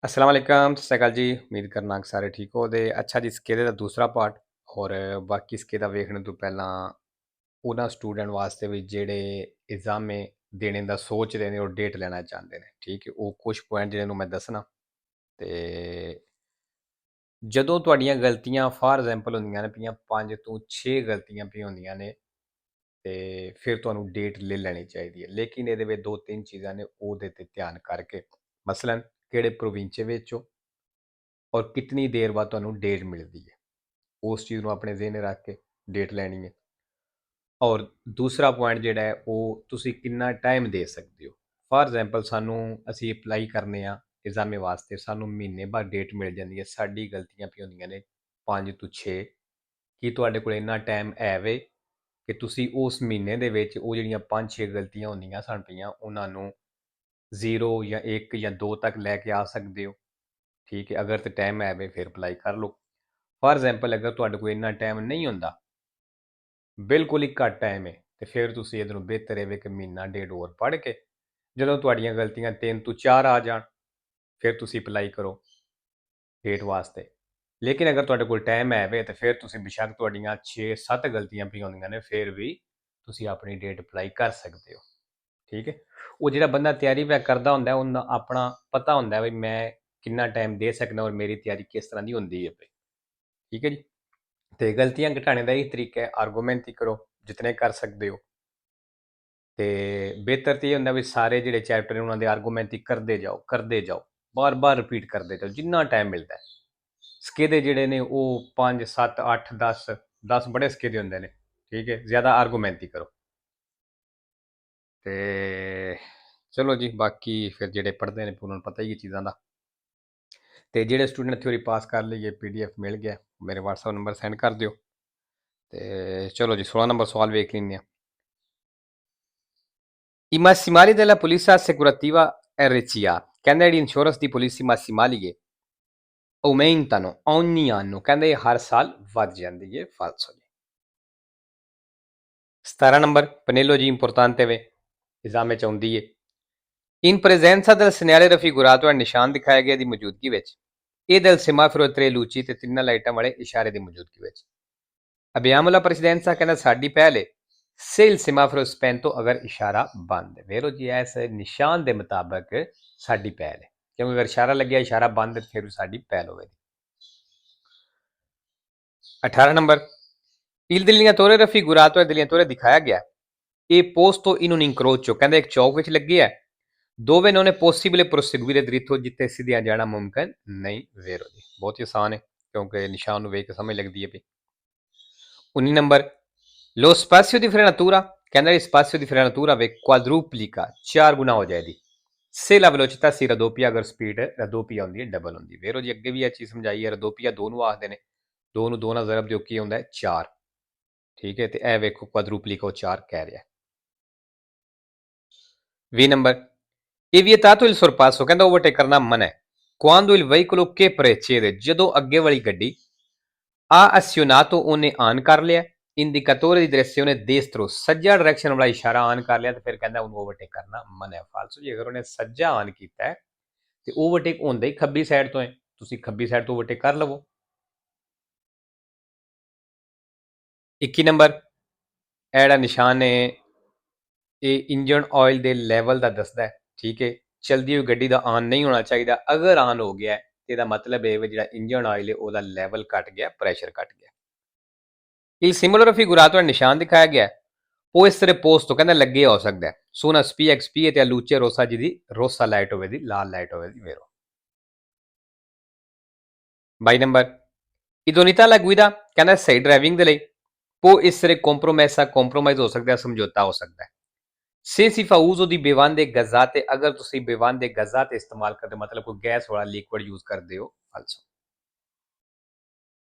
अस्सलाम वालेकुम, सत श्री अकाल जी। उम्मीद करना कि ਸਾਰੇ ਠੀਕ ਹੋ ਤੇ ਅੱਛਾ ਜੀ। ਸਕੇਲੇ ਦਾ ਦੂਸਰਾ ਪਾਰਟ ਔਰ ਬਾਕੀ ਸਕੇਲਾ ਵੇਖਣ ਤੋਂ ਪਹਿਲਾਂ ਉਹਨਾਂ ਸਟੂਡੈਂਟ ਵਾਸਤੇ ਵੀ ਜਿਹੜੇ ਐਗਜ਼ਾਮੇ ਦੇਣੇ ਦਾ ਸੋਚਦੇ ਨੇ ਔਰ ਡੇਟ ਲੈਣਾ ਚਾਹੁੰਦੇ ਨੇ, ਠੀਕ ਹੈ, ਉਹ ਕੁਝ ਪੁਆਇੰਟ ਜਿਹੜੇ ਨੂੰ ਮੈਂ ਦੱਸਣਾ। ਤੇ ਜਦੋਂ ਤੁਹਾਡੀਆਂ ਗਲਤੀਆਂ ਫਾਰ ਐਗਜ਼ਾਮਪਲ ਹੁੰਦੀਆਂ ਨੇ ਪਈਆਂ 5 ਤੋਂ 6 ਗਲਤੀਆਂ ਪਈਆਂ ਹੁੰਦੀਆਂ ਨੇ ਤੇ ਫਿਰ ਤੁਹਾਨੂੰ ਡੇਟ ਲੈ ਲੈਣੀ ਚਾਹੀਦੀ ਹੈ। ਲੇਕਿਨ ਇਹਦੇ ਵਿੱਚ ਦੋ ਤਿੰਨ ਚੀਜ਼ਾਂ ਨੇ, ਉਹਦੇ ਤੇ ਧਿਆਨ ਕਰਕੇ, ਮਸਲਨ ਕਿਹੜੇ ਪ੍ਰੋਵਿੰਸ ਵਿੱਚ ਹੋ ਔਰ ਕਿਤਨੀ ਦੇਰ ਬਾਅਦ ਤੁਹਾਨੂੰ ਡੇਟ ਮਿਲਦੀ ਹੈ, ਉਸ ਚੀਜ਼ ਨੂੰ ਆਪਣੇ ਜ਼ਿਹਨ ਰੱਖ ਕੇ ਡੇਟ ਲੈਣੀ ਹੈ। ਔਰ ਦੂਸਰਾ ਪੁਆਇੰਟ ਜਿਹੜਾ ਹੈ ਉਹ ਤੁਸੀਂ ਕਿੰਨਾ ਟਾਈਮ ਦੇ ਸਕਦੇ ਹੋ। ਫਾਰ ਐਗਜ਼ਾਮਪਲ ਅਸੀਂ ਅਪਲਾਈ ਕਰਨੇ ਆ ਐਗਜ਼ਾਮੇ ਵਾਸਤੇ, ਸਾਨੂੰ ਮਹੀਨੇ ਬਾਅਦ ਡੇਟ ਮਿਲ ਜਾਂਦੀ ਹੈ, ਸਾਡੀ ਗਲਤੀਆਂ ਪਈ ਹੁੰਦੀਆਂ ਨੇ 5 ਤੋਂ 6। ਕੀ ਤੁਹਾਡੇ ਕੋਲ ਇੰਨਾ ਟਾਈਮ ਹੈ ਵੇ ਕਿ ਤੁਸੀਂ ਉਸ ਮਹੀਨੇ ਦੇ ਵਿੱਚ ਉਹ ਜਿਹੜੀਆਂ 5-6 ਗਲਤੀਆਂ ਹੁੰਦੀਆਂ ਸਨ ਪਈਆਂ ਉਹਨਾਂ ਨੂੰ 0 ਜਾਂ 1 ਜਾਂ 2 ਤੱਕ ਲੈ ਕੇ ਆ ਸਕਦੇ ਹੋ? ਠੀਕ ਹੈ, ਅਗਰ ਤੇ ਟਾਈਮ ਹੈ ਵੇ ਫਿਰ ਅਪਲਾਈ ਕਰ ਲਓ। ਫਾਰ ਐਗਜ਼ਾਮਪਲ ਅਗਰ ਤੁਹਾਡੇ ਕੋਲ ਇੰਨਾ ਟਾਈਮ ਨਹੀਂ ਹੁੰਦਾ, ਬਿਲਕੁਲ ਹੀ ਘੱਟ ਟਾਈਮ ਹੈ, ਤੇ ਫਿਰ ਤੁਸੀਂ ਇਹਨੂੰ ਬਿਹਤਰ ਹੈ ਕਿ ਮਹੀਨਾ ਡੇਢ ਹੋਰ ਪੜ੍ਹ ਕੇ ਜਦੋਂ ਤੁਹਾਡੀਆਂ ਗਲਤੀਆਂ 3 ਤੋਂ 4 ਆ ਜਾਣ ਫਿਰ ਤੁਸੀਂ ਅਪਲਾਈ ਕਰੋ ਡੇਟ ਵਾਸਤੇ। ਲੇਕਿਨ ਅਗਰ ਤੁਹਾਡੇ ਕੋਲ ਟਾਈਮ ਹੈ ਵੇ ਤਾਂ ਫਿਰ ਤੁਸੀਂ ਬੇਸ਼ੱਕ ਤੁਹਾਡੀਆਂ 6-7 ਗਲਤੀਆਂ ਪਈਆਂ ਹੁੰਦੀਆਂ ਨੇ, ਫਿਰ ਵੀ ਤੁਸੀਂ ਆਪਣੀ ਡੇਟ ਅਪਲਾਈ ਕਰ ਸਕਦੇ ਹੋ। ਠੀਕ ਹੈ, ਉਹ ਜਿਹੜਾ ਬੰਦਾ ਤਿਆਰੀ ਵੈ ਕਰਦਾ ਹੁੰਦਾ ਉਹਨਾਂ ਆਪਣਾ ਪਤਾ ਹੁੰਦਾ ਵੀ ਮੈਂ ਕਿੰਨਾ ਟਾਈਮ ਦੇ ਸਕਦਾ ਔਰ ਮੇਰੀ ਤਿਆਰੀ ਕਿਸ ਤਰ੍ਹਾਂ ਦੀ ਹੁੰਦੀ ਹੈ। ਠੀਕ ਹੈ ਜੀ। ਤੇ ਗਲਤੀਆਂ ਘਟਾਉਣੇ ਦਾ ਇਹ ਤਰੀਕਾ ਹੈ, ਆਰਗੂਮੈਂਟ ਹੀ ਕਰੋ ਜਿਤਨੇ ਕਰ ਸਕਦੇ ਹੋ। ਤੇ ਬਿਹਤਰ ਤੇ ਇਹ ਹੁੰਦਾ ਵੀ ਸਾਰੇ ਜਿਹੜੇ ਚੈਪਟਰ ਨੇ ਉਹਨਾਂ ਦੇ ਆਰਗੂਮੈਂਟ ਹੀ ਕਰਦੇ ਜਾਓ, ਬਾਰ-ਬਾਰ ਰਿਪੀਟ ਕਰਦੇ ਜਾਓ ਜਿੰਨਾ ਟਾਈਮ ਮਿਲਦਾ ਹੈ। ਸਕੇਦੇ ਜਿਹੜੇ ਨੇ ਉਹ 5 7 8 10 ਬੜੇ ਸਕੇਦੇ ਹੁੰਦੇ ਨੇ, ਠੀਕ ਹੈ, ਜ਼ਿਆਦਾ ਆਰਗੂਮੈਂਟ ਹੀ ਕਰੋ। ਤੇ ਚਲੋ ਜੀ, ਬਾਕੀ ਫਿਰ ਜਿਹੜੇ ਪੜ੍ਹਦੇ ਨੇ ਉਹਨਾਂ ਨੂੰ ਪਤਾ ਹੀ ਹੈ ਚੀਜ਼ਾਂ ਦਾ। ਤੇ ਜਿਹੜੇ ਸਟੂਡੈਂਟ ਥਿਊਰੀ ਪਾਸ ਕਰ ਲਈਏ PDF ਮਿਲ ਗਿਆ, ਮੇਰੇ WhatsApp ਨੰਬਰ ਸੈਂਡ ਕਰ ਦਿਓ। ਤੇ ਚਲੋ ਜੀ, 16 ਨੰਬਰ ਸਵਾਲ ਵੇਖ ਲੈਂਦੇ ਆ। I massimali della polizia assicurativa RCA, ਕਹਿੰਦਾ ਜਿਹੜੀ ਇੰਸ਼ੋਰੈਂਸ ਦੀ ਪਾਲਿਸੀ massimali ਹੈ aumentano ogni anno, ਕਹਿੰਦੇ ਹਰ ਸਾਲ ਵੱਧ ਜਾਂਦੀ ਹੈ। ਫਾਲਸੋ ਜੀ। 17 ਨੰਬਰ ਪਨੇਲੋ ਜੀ ਇੰਪੋਰਟਾਂਤੇ ਵੇ, ਐਗਜ਼ਾਮ ਵਿੱਚ ਆਉਂਦੀ ਹੈ। In presenza del segnale raffigurato ਹੈ ਨਿਸ਼ਾਨ ਦਿਖਾਇਆ ਗਿਆ ਦੀ ਮੌਜੂਦਗੀ ਵਿੱਚ, ਇਹ del semaforo tre luci ਤੇ ਤਿੰਨਾਂ ਲਾਈਟਾਂ ਵਾਲੇ ਇਸ਼ਾਰੇ ਦੀ ਮੌਜੂਦਗੀ ਵਿੱਚ। Abbiamo la presidenza, ਕਹਿੰਦਾ ਸਾਡੀ ਪਹਿਲ ਹੈ se il semaforo spento, ਅਗਰ ਇਸ਼ਾਰਾ ਬੰਦ ਹੈ। ਵੇਖੋ ਜੀ, ਇਸ ਨਿਸ਼ਾਨ ਦੇ ਮੁਤਾਬਕ ਸਾਡੀ ਪਹਿਲ ਹੈ, ਕਿਉਂਕਿ ਅਗਰ ਇਸ਼ਾਰਾ ਲੱਗਿਆ ਇਸ਼ਾਰਾ ਬੰਦ ਹੈ ਫਿਰ ਸਾਡੀ ਪਹਿਲ ਹੋਵੇਗੀ। 18 ਨੰਬਰ il delineatore raffigurato ਹੈ, delineatore ਦਿਖਾਇਆ ਗਿਆ ਇਹ posto in un incrocio, ਕਹਿੰਦਾ ਇੱਕ ਚੌਕ ਵਿੱਚ ਲੱਗੀ ਹੈ। ਦੋਵੇਂ non è possibile proseguire dritto, ਜਿੱਥੇ ਸਿੱਧਿਆਂ ਜਾਣਾ ਮੁਮਕਿਨ ਨਹੀਂ। ਵੇਰੋ ਜੀ, ਬਹੁਤ ਹੀ ਆਸਾਨ ਹੈ ਕਿਉਂਕਿ ਨਿਸ਼ਾਨ ਨੂੰ ਵੇਖ ਕੇ ਸਮਝ ਲੱਗਦੀ ਹੈ। 19 number lo spazio di frenatura, ਕਹਿੰਦਾ ਇਹ spazio di frenatura ਵੇ quadruplica, 4 ਗੁਣਾ ਹੋ ਜਾਏਗੀ se la velocità si raddoppia, ਅਗਰ ਸਪੀਡ raddoppia ਹੁੰਦੀ ਹੈ, ਡਬਲ ਹੁੰਦੀ ਹੈ। ਵੇਰੋ ਜੀ, ਅੱਗੇ ਵੀ ਇਹ ਚੀਜ਼ ਸਮਝਾਈ ਹੈ, raddoppia 2 ਨੂੰ ਆਖਦੇ ਨੇ, 2 ਨੂੰ 2 ਨਾਲ ਜ਼ਰਬ ਦਿਓ ਕੀ ਹੁੰਦਾ ਹੈ 4। ਠੀਕ ਹੈ, ਤੇ ਇਹ ਵੇਖੋ quadruplica ਉਹ 4 ਕਹਿ ਰਿਹਾ। 20 ਨੰਬਰ ਇਹ vietato il sorpasso, ਕਹਿੰਦਾ ਓਵਰਟੇਕ ਕਰਨਾ ਮਨਾ ਹੈ quando il veicolo che precede, ਜਦੋਂ ਅੱਗੇ ਵਾਲੀ ਗੱਡੀ ha azionato, ਉਹਨੇ ਆਨ ਕਰ ਲਿਆ indicatore di direzione destro, ਸੱਜਾ ਡਾਇਰੈਕਸ਼ਨ ਵਾਲਾ ਇਸ਼ਾਰਾ ਆਨ ਕਰ ਲਿਆ, ਤੇ ਫਿਰ ਕਹਿੰਦਾ ਉਹਨੂੰ ਓਵਰਟੇਕ ਕਰਨਾ ਮਨਾ ਹੈ। ਫਾਲਸੋ ਜੀ, ਅਗਰ ਉਹਨੇ ਸੱਜਾ ਆਨ ਕੀਤਾ ਹੈ ਤੇ ਓਵਰਟੇਕ ਹੁੰਦਾ ਹੀ ਖੱਬੀ ਸਾਈਡ ਤੋਂ ਹੈ, ਤੁਸੀਂ ਖੱਬੀ ਸਾਈਡ ਤੋਂ ਓਵਰਟੇਕ ਕਰ ਲਵੋ। 21 ਨੰਬਰ ਇਹ ਜਿਹੜਾ ਨਿਸ਼ਾਨ ਹੈ ਇਹ ਇੰਜਨ ਆਇਲ ਦੇ ਲੈਵਲ ਦਾ ਦੱਸਦਾ ਹੈ। ਠੀਕ ਹੈ, ਚਲਦੀ ਹੋਈ ਗੱਡੀ ਦਾ ਆਨ ਨਹੀਂ ਹੋਣਾ ਚਾਹੀਦਾ, ਅਗਰ ਆਨ ਹੋ ਗਿਆ ਤੇ ਇਹਦਾ ਮਤਲਬ ਇਹ ਜਿਹੜਾ ਇੰਜਨ ਆਇਲ ਹੈ ਉਹਦਾ ਲੈਵਲ ਘਟ ਗਿਆ, ਪ੍ਰੈਸ਼ਰ ਘਟ ਗਿਆ। il simbolo raffigurato ਨਿਸ਼ਾਨ ਦਿਖਾਇਆ ਗਿਆ ਉਹ ਇਸ ਤਰ੍ਹਾਂ ਪੋਸਟ ਕਹਿੰਦਾ ਲੱਗੇ ਹੋ ਸਕਦਾ ਹੈ su una spia XP ਤੇ luce rossa, ਜਿਹਦੀ ਰੋਸਾ ਲਾਈਟ ਹੋਵੇ ਦੀ, ਲਾਲ ਲਾਈਟ ਹੋਵੇ ਦੀ। ਵੇਰੋ 22 ਨੰਬਰ idoneità alla guida, ਕਹਿੰਦਾ ਸਹੀ ਡਰਾਈਵਿੰਗ ਦੇ ਲਈ ਉਹ ਇਸ ਤਰ੍ਹਾਂ ਕੰਪਰੋਮਾਈਜ਼ ਹੋ ਸਕਦਾ ਹੈ, ਸਮਝੌਤਾ ਹੋ ਸਕਦਾ ਹੈ। se si fa uso di bevande gazzate, ਅਗਰ ਤੁਸੀਂ bevande gazzate ਇਸਤੇਮਾਲ ਕਰਦੇ ਮਤਲਬ ਕੋਈ ਗੈਸ ਵਾਲਾ ਲਿਕੁਇਡ ਯੂਜ਼ ਕਰਦੇ ਹੋ। ਫਾਲਸੋ।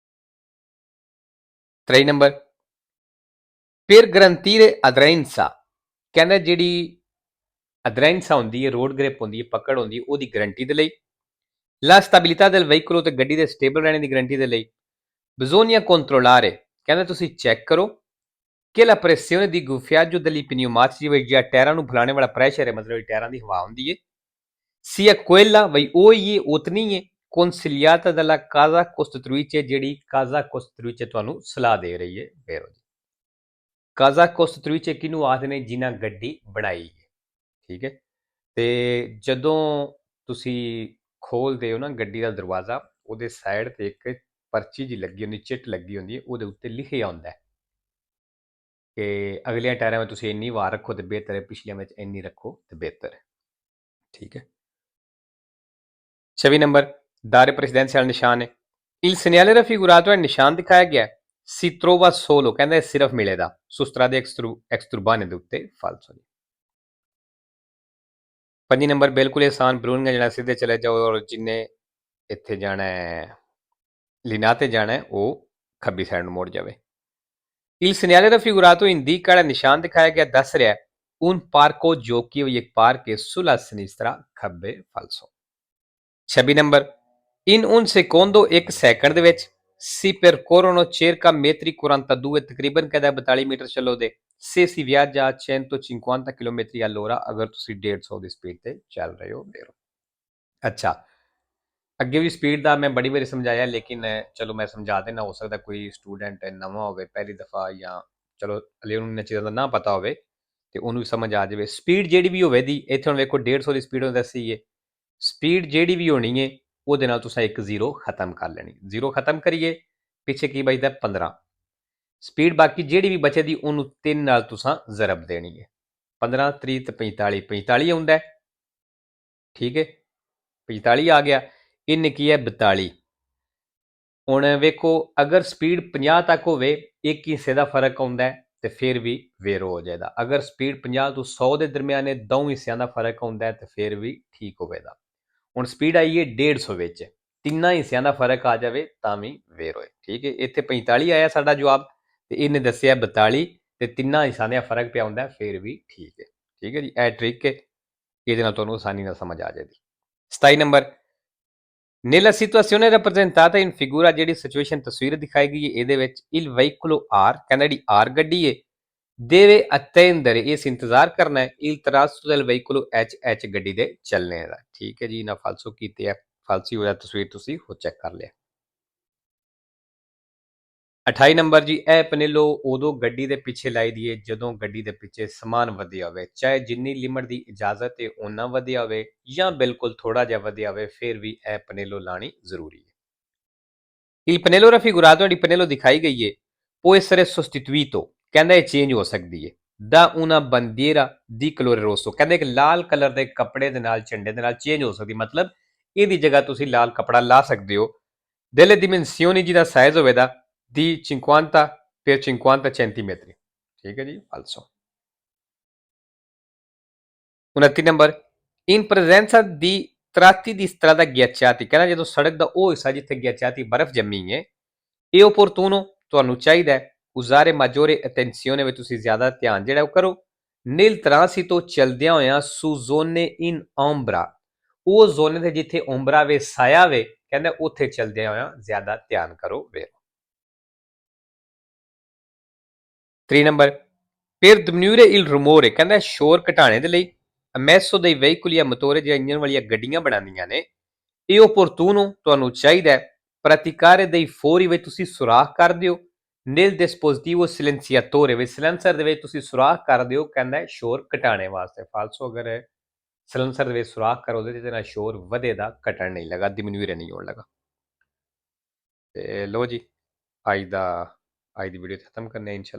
23 ਨੰਬਰ per garantire aderenza, ਕਹਿੰਦਾ ਜਿਹੜੀ ਅਦਰੈਂਸਾ ਹੁੰਦੀ ਹੈ, ਰੋਡ ਗ੍ਰਿਪ ਹੁੰਦੀ ਹੈ, ਪਕੜ ਹੁੰਦੀ ਹੈ, ਉਹਦੀ ਗਰੰਟੀ ਦੇ ਲਈ। la stabilità del veicolo, ਤੇ ਗੱਡੀ ਦੇ ਸਟੇਬਲ ਰਹਿਣੇ ਦੀ ਗਰੰਟੀ ਦੇ ਲਈ। bisogna controllare, ਕਹਿੰਦਾ ਤੁਸੀਂ ਚੈੱਕ ਕਰੋ ਕਿ la pressione di gonfiaggio degli pneumatici, ਜਿਹੜਾ ਟਾਇਰਾਂ ਨੂੰ ਫੁਲਾਣੇ ਵਾਲਾ ਪ੍ਰੈਸ਼ਰ ਹੈ, ਮਤਲਬ ਟਾਇਰਾਂ ਦੀ ਹਵਾ ਹੁੰਦੀ ਹੈ, sia quella voi otnie consigliata dalla casa costruttrice ਜਿਹੜੀ casa costruttrice ਤੁਹਾਨੂੰ ਸਲਾਹ ਦੇ ਰਹੀ ਹੈ ਵੇਰੋ ਜੀ casa costruttrice ਕਿਹਨੂੰ ਆਖਦੇ ਨੇ ਜਿਨ੍ਹਾਂ ਗੱਡੀ ਬਣਾਈ ਹੈ ਠੀਕ ਹੈ ਤੇ ਜਦੋਂ ਤੁਸੀਂ ਖੋਲਦੇ ਹੋ ਨਾ ਗੱਡੀ ਦਾ ਦਰਵਾਜ਼ਾ ਉਹਦੇ ਸਾਈਡ ਤੇ ਇੱਕ ਪਰਚੀ ਜੀ ਲੱਗੀ ਹੁੰਦੀ ਚਿੱਟ ਲੱਗੀ ਹੁੰਦੀ ਹੈ ਉਹਦੇ ਉੱਤੇ ਲਿਖਿਆ ਹੁੰਦਾ ਹੈ ਕਿ ਅਗਲੀਆਂ ਟਾਇਰਾਂ ਵਿੱਚ ਤੁਸੀਂ ਇੰਨੀ ਵਾਰ ਰੱਖੋ ਤੇ ਬਿਹਤਰ ਹੈ ਪਿਛਲੀਆਂ ਵਿੱਚ ਇੰਨੀ ਰੱਖੋ ਤੇ ਬਿਹਤਰ ਹੈ ਠੀਕ ਹੈ 26 ਨੰਬਰ dare presidenziale ਨਿਸ਼ਾਨ ਹੈ il segnale raffigurato è ਨਿਸ਼ਾਨ ਦਿਖਾਇਆ ਗਿਆ si trova solo ਕਹਿੰਦਾ ਸਿਰਫ ਮਿਲੇਗਾ ਸੁਸਤਰਾ ਦੇ ਐਕਸਤਰਬਾਨੇ ਦੇ ਉੱਤੇ ਫਾਲਸੋ ਜੀ 5 ਨੰਬਰ ਬਿਲਕੁਲ ਆਸਾਨ ਬਰੂਨਗਾ ਜਿਹੜਾ ਸਿੱਧੇ ਚਲੇ ਜਾਓ ਔਰ ਜਿੰਨੇ ਇੱਥੇ ਜਾਣਾ ਹੈ ਲਿਨਾ ਤੇ ਜਾਣਾ ਹੈ ਉਹ ਖੱਬੀ ਸਾਈਡ ਨੂੰ ਮੁੜ ਜਾਵੇ il segnale raffigurato indica ਜਿਹੜਾ ਨਿਸ਼ਾਨ ਦਿਖਾਇਆ ਗਿਆ ਦੱਸ ਰਿਹਾ un parco giochi o ਇੱਕ ਪਾਰਕ ਹੈ sulla sinistra ਖੱਬੇ ਫਾਲਸੋ 26 ਨੰਬਰ in un secondo ਇੱਕ ਸੈਕਿੰਡ ਦੇ ਵਿੱਚ si percorrono circa metri 42 ਤਕਰੀਬਨ ਕਹਿੰਦਾ 42 ਮੀਟਰ ਚੱਲੋਗੇ se si viaggia a 150 km all'ora ਅਗਰ ਤੁਸੀਂ 150 ਦੀ ਸਪੀਡ ਤੇ ਚੱਲ ਰਹੇ ਹੋ ਫੇਰ ਅੱਛਾ ਅੱਗੇ ਵੀ ਸਪੀਡ ਦਾ ਮੈਂ ਬੜੀ ਵਾਰੀ ਸਮਝਾਇਆ ਲੇਕਿਨ ਚਲੋ ਮੈਂ ਸਮਝਾ ਦੇਣਾ ਹੋ ਸਕਦਾ ਕੋਈ ਸਟੂਡੈਂਟ ਨਵਾਂ ਹੋਵੇ ਪਹਿਲੀ ਦਫਾ ਜਾਂ ਚਲੋ ਹਲੇ ਉਹਨੂੰ ਇਹਨਾਂ ਚੀਜ਼ਾਂ ਦਾ ਨਾ ਪਤਾ ਹੋਵੇ ਤੇ ਉਹਨੂੰ ਵੀ ਸਮਝ ਆ ਜਾਵੇ ਸਪੀਡ ਜਿਹੜੀ ਵੀ ਹੋਵੇ ਦੀ ਇੱਥੇ ਹੁਣ ਵੇਖੋ 150 ਦੀ ਸਪੀਡ ਹੁੰਦਾ ਸੀ ਹੈ ਸਪੀਡ ਜਿਹੜੀ ਵੀ ਹੋਣੀ ਹੈ ਉਹਦੇ ਨਾਲ ਤੁਸੀਂ ਇੱਕ ਜ਼ੀਰੋ ਖਤਮ ਕਰ ਲੈਣੀ ਜ਼ੀਰੋ ਖਤਮ ਕਰੀਏ ਪਿੱਛੇ ਕੀ ਬਚਦਾ 15 ਸਪੀਡ ਬਾਕੀ ਜਿਹੜੀ ਵੀ ਬਚੇ ਦੀ ਉਹਨੂੰ 3 ਨਾਲ ਤੁਸੀਂ ਜ਼ਰਬ ਦੇਣੀ ਹੈ 15 30 ਤੇ 45 45 ਆਉਂਦਾ ਠੀਕ ਹੈ 45 ਆ ਗਿਆ ਇਹਨੇ ਕੀ ਹੈ 42 ਹੁਣ ਵੇਖੋ ਅਗਰ ਸਪੀਡ 50 ਤੱਕ ਹੋਵੇ ਇੱਕ ਹਿੱਸੇ ਦਾ ਫਰਕ ਆਉਂਦਾ ਤੇ ਫਿਰ ਵੀ ਵੇਰੋ ਹੋ ਜਾਏਗਾ ਅਗਰ ਸਪੀਡ 50 ਤੋਂ 100 ਦੇ ਦਰਮਿਆਨੇ ਦੋ ਹਿੱਸਿਆਂ ਦਾ ਫਰਕ ਆਉਂਦਾ ਤੇ ਫਿਰ ਵੀ ਠੀਕ ਹੋਵੇਗਾ ਹੁਣ ਸਪੀਡ ਆਈ ਹੈ 150 ਵਿੱਚ ਤਿੰਨਾਂ ਹਿੱਸਿਆਂ ਦਾ ਫਰਕ ਆ ਜਾਵੇ ਤਾਂ ਵੀ ਵੇਰ ਹੋਏ ਠੀਕ ਹੈ ਇੱਥੇ 45 ਆਇਆ ਸਾਡਾ ਜਵਾਬ ਤੇ ਇਹਨੇ ਦੱਸਿਆ 42 ਤੇ ਤਿੰਨਾਂ ਹਿੱਸਿਆਂ ਦਾ ਫਰਕ ਪਿਆ ਹੁੰਦਾ ਫਿਰ ਵੀ ਠੀਕ ਹੈ ਜੀ ਇਹ ਟ੍ਰਿਕ ਹੈ ਇਹਦੇ ਨਾਲ ਤੁਹਾਨੂੰ ਆਸਾਨੀ ਨਾਲ ਸਮਝ ਆ ਜਾਏਗੀ 27 number nella situazione rappresentata in figura ਜਿਹੜੀ ਸਿਚੁਏਸ਼ਨ ਤਸਵੀਰ ਦਿਖਾਈ ਗਈ ਹੈ ਇਹਦੇ ਵਿੱਚ il veicolo R ਕਹਿੰਦਾ ਜਿਹੜੀ R ਗੱਡੀ ਹੈ deve attendere ਇਸ ਇੰਤਜ਼ਾਰ ਕਰਨਾ ਹੈ il trazzo del veicolo H ਗੱਡੀ ਦੇ ਚੱਲਣੇ ਦਾ ਠੀਕ ਹੈ ਜੀ ਨਾ ਫਾਲਸੋ ਕੀਤੇ ਆ ਫਾਲਸੀ ਹੋਇਆ ਤਸਵੀਰ ਤੁਸੀਂ ਉਹ ਚੈੱਕ ਕਰ ਲਿਆ 28 ਨੰਬਰ ਜੀ ਇਹ ਪਨੇਲੋ ਉਦੋਂ ਗੱਡੀ ਦੇ ਪਿੱਛੇ ਲਾਈ ਦੀ ਹੈ ਜਦੋਂ ਗੱਡੀ ਦੇ ਪਿੱਛੇ ਸਮਾਨ ਵਧਿਆ ਹੋਵੇ ਚਾਹੇ ਜਿੰਨੀ ਲਿਮਟ ਦੀ ਇਜਾਜ਼ਤ ਹੈ ਉਹਨਾਂ ਵਧਿਆ ਹੋਵੇ ਜਾਂ ਬਿਲਕੁਲ ਥੋੜਾ ਜਿਹਾ ਵਧਿਆ ਹੋਵੇ ਫਿਰ ਵੀ ਇਹ ਪਨੇਲੋ ਲਾਣੀ ਜ਼ਰੂਰੀ ਹੈ il pannello raffigurato ਜਿਹੜੀ ਪਨੇਲੋ ਦਿਖਾਈ ਗਈ ਹੈ può essere sostituito ਕਹਿੰਦਾ ਇਹ ਚੇਂਜ ਹੋ ਸਕਦੀ ਹੈ ਦਾ una bandiera di colore rosso ਕਹਿੰਦਾ ਇੱਕ ਲਾਲ ਕਲਰ ਦੇ ਕੱਪੜੇ ਦੇ ਨਾਲ ਝੰਡੇ ਦੇ ਨਾਲ ਚੇਂਜ ਹੋ ਸਕਦੀ ਮਤਲਬ ਇਹਦੀ ਜਗ੍ਹਾ ਤੁਸੀਂ ਲਾਲ ਕੱਪੜਾ ਲਾ ਸਕਦੇ ਹੋ delle dimensioni ਜਿਹਦਾ ਸਾਈਜ਼ ਹੋਵੇਗਾ di 50 per 50 centimetri ਠੀਕ ਹੈ ਜੀ ਫਾਲਸੋ 29 number in presenza di tratti di strada ghiacciati ਕਹਿੰਦਾ ਜਦੋਂ ਸੜਕ ਦਾ ਉਹ ਹਿੱਸਾ ਜਿੱਥੇ ghiacciati ਬਰਫ਼ ਜੰਮੀ ਹੈ ਇਹ opportuno ਤੁਹਾਨੂੰ ਚਾਹੀਦਾ ਹੈ usare maggiore attenzione ਵਿੱਚ ਤੁਸੀਂ ਜ਼ਿਆਦਾ ਧਿਆਨ ਜਿਹੜਾ ਉਹ ਕਰੋ nel transito ਚਲਦਿਆਂ ਹੋਇਆਂ su zone in ombra ਉਹ ਜ਼ੋਨੇ ਤੇ ਜਿੱਥੇ ਓਮਬਰਾ ਵੇ ਸਾਇਆ ਵੇ ਕਹਿੰਦਾ ਉੱਥੇ ਚਲਦਿਆਂ ਹੋਇਆਂ ਜ਼ਿਆਦਾ ਧਿਆਨ ਕਰੋ ਵੇ 3 number per diminuire il rumore ਕਹਿੰਦਾ ਸ਼ੋਰ ਘਟਾਣੇ ਦੇ ਲਈ ammesso dei veicoli a motore ਜਿਹੜੇ ਇੰਜਨ ਵਾਲੀਆਂ ਗੱਡੀਆਂ ਬਣਾਉਂਦੀਆਂ ਨੇ ਇਹ opportuno ਤੁਹਾਨੂੰ ਚਾਹੀਦਾ ਹੈ praticare dei fori ਵਿੱਚ ਤੁਸੀਂ ਸੁਰਾਖ ਕਰ ਦਿਓ nel dispositivo silenziatore ਵਿੱਚ ਸਿਲੈਂਸਰ ਦੇ ਵਿੱਚ ਤੁਸੀਂ ਸੁਰਾਖ ਕਰ ਦਿਓ ਕਹਿੰਦਾ ਸ਼ੋਰ ਘਟਾਣੇ ਵਾਸਤੇ ਫਾਲਸੋ ਅਗਰ ਸਿਲੈਂਸਰ ਦੇ ਵਿੱਚ ਸੁਰਾਖ ਕਰੋ ਉਹਦੇ ਨਾਲ ਸ਼ੋਰ ਵਧੇਗਾ ਘਟਣ ਨਹੀਂ ਲਗਾ diminuire ਨਹੀਂ ਹੋਣ ਲਗਾ ਤੇ ਲੋ ਜੀ ਅੱਜ ਦੀ ਵੀਡੀਓ ਖਤਮ ਕਰਨੇ ਇਨਸ਼ਾਅੱਲਾ